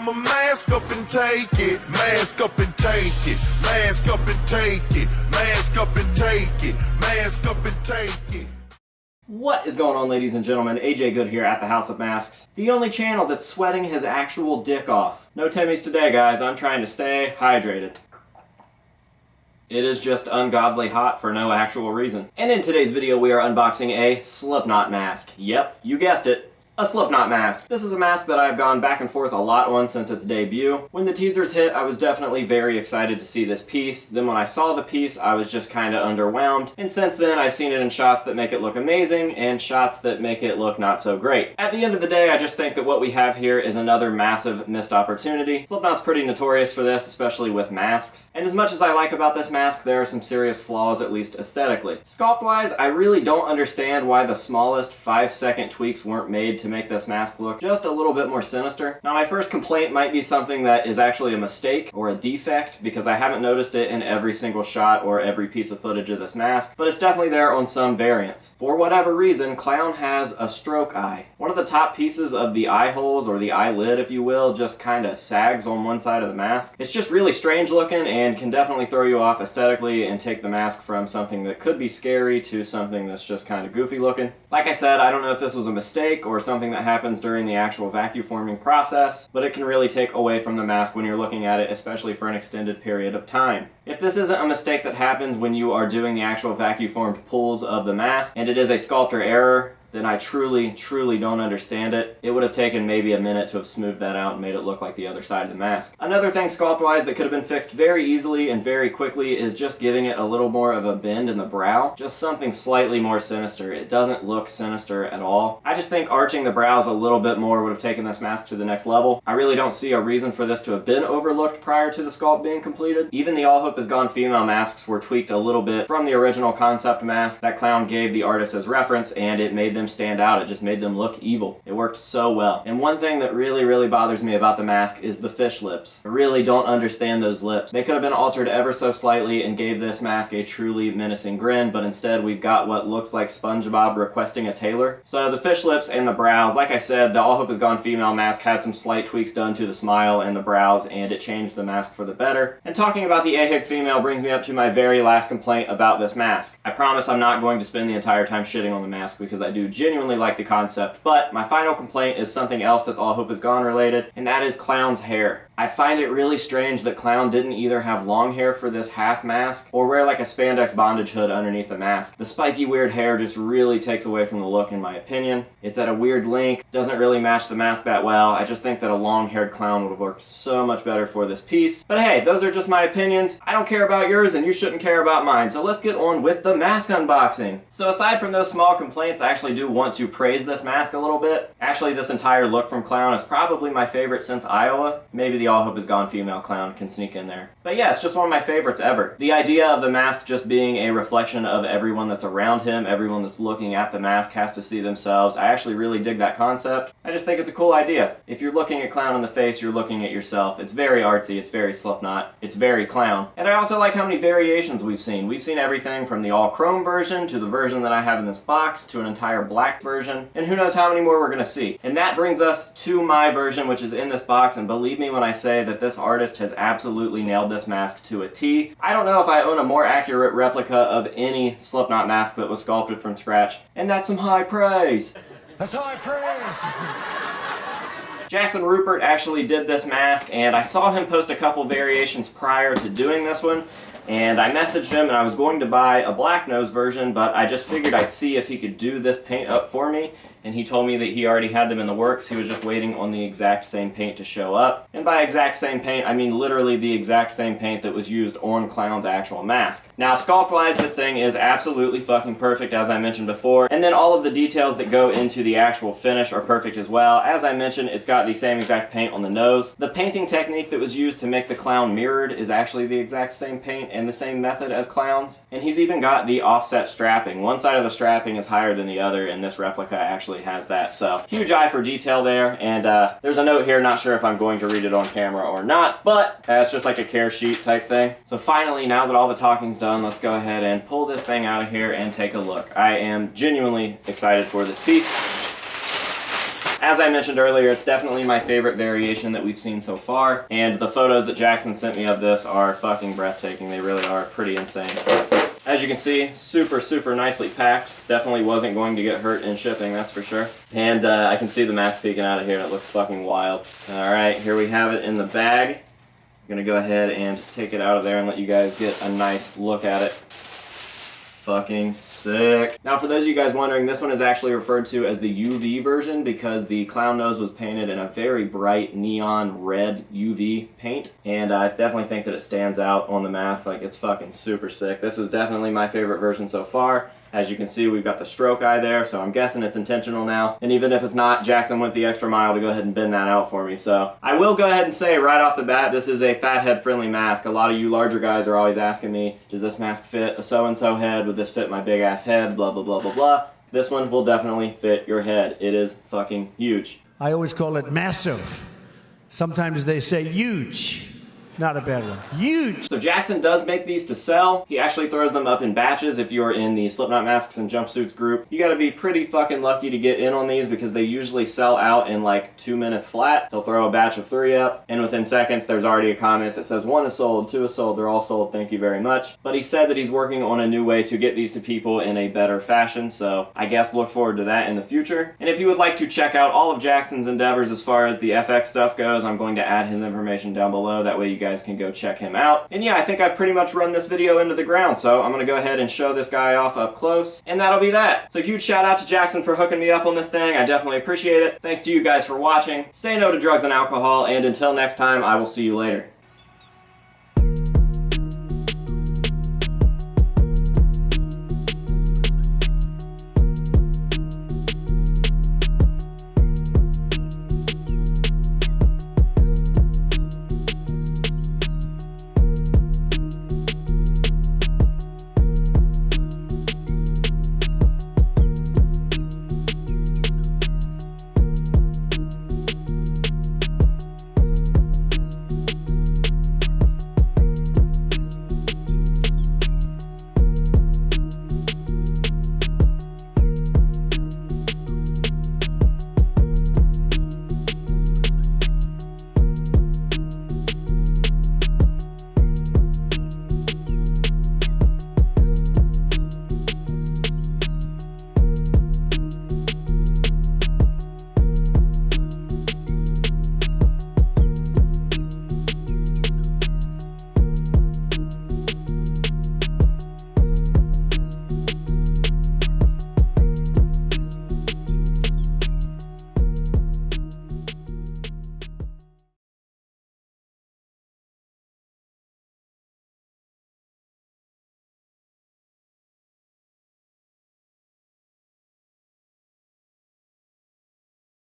I'ma mask up and take it, mask up and take it, mask up and take it, mask up and take it, mask up and take it. What is going on, ladies and gentlemen? AJ Good here at the House of Masks, the only channel that's sweating his actual dick off. No Timmys today, guys. I'm trying to stay hydrated. It is just ungodly hot for no actual reason. And in today's video, we are unboxing a Slipknot mask. Yep, you guessed it. A Slipknot mask. This is a mask that I've gone back and forth a lot on since its debut. When the teasers hit, I was definitely very excited to see this piece. Then when I saw the piece, I was just kind of underwhelmed. And since then, I've seen it in shots that make it look amazing and shots that make it look not so great. At the end of the day, I just think that what we have here is another massive missed opportunity. Slipknot's pretty notorious for this, especially with masks. And as much as I like about this mask, there are some serious flaws, at least aesthetically. Sculpt-wise, I really don't understand why the smallest 5-second tweaks weren't made to make this mask look just a little bit more sinister. Now, my first complaint might be something that is actually a mistake or a defect, because I haven't noticed it in every single shot or every piece of footage of this mask, but it's definitely there on some variants. For whatever reason, Clown has a stroke eye. One of the top pieces of the eye holes, or the eyelid if you will, just kind of sags on one side of the mask. It's just really strange looking and can definitely throw you off aesthetically and take the mask from something that could be scary to something that's just kind of goofy looking. Like I said, I don't know if this was a mistake or something that happens during the actual vacuum forming process, but it can really take away from the mask when you're looking at it, especially for an extended period of time. If this isn't a mistake that happens when you are doing the actual vacuum formed pulls of the mask, and it is a sculptor error, then I truly don't understand it. It would have taken maybe a minute to have smoothed that out and made it look like the other side of the mask. Another thing sculpt-wise that could have been fixed very easily and very quickly is just giving it a little more of a bend in the brow. Just something slightly more sinister. It doesn't look sinister at all. I just think arching the brows a little bit more would have taken this mask to the next level. I really don't see a reason for this to have been overlooked prior to the sculpt being completed. Even the All Hope Is Gone female masks were tweaked a little bit from the original concept mask that Clown gave the artist as reference, and it made them stand out. It just made them look evil. It worked so well. And one thing that really bothers me about the mask is the fish lips. I really don't understand those lips. They could have been altered ever so slightly and gave this mask a truly menacing grin, but instead we've got what looks like SpongeBob requesting a tailor. So the fish lips and the brows, like I said, the All Hope Is Gone female mask had some slight tweaks done to the smile and the brows, and it changed the mask for the better. And talking about the AHIG female brings me up to my very last complaint about this mask. I promise I'm not going to spend the entire time shitting on the mask, because I do genuinely like the concept, but my final complaint is something else that's All Hope Is Gone related, and that is Clown's hair. I find it really strange that Clown didn't either have long hair for this half mask or wear like a spandex bondage hood underneath the mask. The spiky weird hair just really takes away from the look in my opinion. It's at a weird length, doesn't really match the mask that well. I just think that a long-haired Clown would have worked so much better for this piece. But hey, those are just my opinions. I don't care about yours and you shouldn't care about mine, so let's get on with the mask unboxing. So aside from those small complaints, I actually do want to praise this mask a little bit. Actually, this entire look from Clown is probably my favorite since Iowa. Maybe the All Hope Is Gone female Clown can sneak in there. But yeah, it's just one of my favorites ever. The idea of the mask just being a reflection of everyone that's around him, everyone that's looking at the mask has to see themselves. I actually really dig that concept. I just think it's a cool idea. If you're looking at Clown in the face, you're looking at yourself. It's very artsy, it's very Slipknot, it's very Clown. And I also like how many variations we've seen. We've seen everything from the all chrome version to the version that I have in this box to an entire black version, and who knows how many more we're gonna see. And that brings us to my version, which is in this box, and believe me when I say that this artist has absolutely nailed this mask to a T. I don't know if I own a more accurate replica of any Slipknot mask that was sculpted from scratch, and that's some high praise. That's high praise! Jackson Rupert actually did this mask, and I saw him post a couple variations prior to doing this one, and I messaged him and I was going to buy a black nose version, but I just figured I'd see if he could do this paint up for me, and he told me that he already had them in the works. He was just waiting on the exact same paint to show up. And by exact same paint, I mean literally the exact same paint that was used on Clown's actual mask. Now, sculpt-wise, this thing is absolutely fucking perfect, as I mentioned before, and then all of the details that go into the actual finish are perfect as well. As I mentioned, it's got the same exact paint on the nose. The painting technique that was used to make the Clown mirrored is actually the exact same paint and the same method as Clown's. And he's even got the offset strapping. One side of the strapping is higher than the other, and this replica actually has that. So huge eye for detail there. And there's a note here, not sure if I'm going to read it on camera or not, but it's just like a care sheet type thing. So finally, now that all the talking's done, let's go ahead and pull this thing out of here and take a look. I am genuinely excited for this piece. As I mentioned earlier, it's definitely my favorite variation that we've seen so far, and the photos that Jackson sent me of this are fucking breathtaking. They really are pretty insane. As you can see, super, super nicely packed. Definitely wasn't going to get hurt in shipping, that's for sure. And I can see the mask peeking out of here, and it looks fucking wild. Alright, here we have it in the bag. I'm gonna go ahead and take it out of there and let you guys get a nice look at it. Fucking sick. Now, for those of you guys wondering, this one is actually referred to as the UV version because the clown nose was painted in a very bright neon red UV paint, and I definitely think that it stands out on the mask. Like, it's fucking super sick. This is definitely my favorite version so far. As you can see, we've got the stroke eye there, so I'm guessing it's intentional now. And even if it's not, Jackson went the extra mile to go ahead and bend that out for me. So I will go ahead and say right off the bat, this is a fathead friendly mask. A lot of you larger guys are always asking me, does this mask fit a so-and-so head? Would this fit my big ass head? Blah, blah, blah, blah, blah. This one will definitely fit your head. It is fucking huge. I always call it massive. Sometimes they say huge. Not a bad one. Huge! So Jackson does make these to sell. He actually throws them up in batches if you're in the Slipknot Masks and Jumpsuits group. You gotta be pretty fucking lucky to get in on these because they usually sell out in like 2 minutes flat. He'll throw a batch of 3 up, and within seconds there's already a comment that says 1 is sold, 2 is sold, they're all sold, thank you very much. But he said that he's working on a new way to get these to people in a better fashion, so I guess look forward to that in the future. And if you would like to check out all of Jackson's endeavors as far as the FX stuff goes, I'm going to add his information down below. That way you guys can go check him out. And yeah, I think I've pretty much run this video into the ground, so I'm gonna go ahead and show this guy off up close, and that'll be that. So huge shout out to Jackson for hooking me up on this thing. I definitely appreciate it. Thanks to you guys for watching. Say no to drugs and alcohol, and until next time, I will see you later.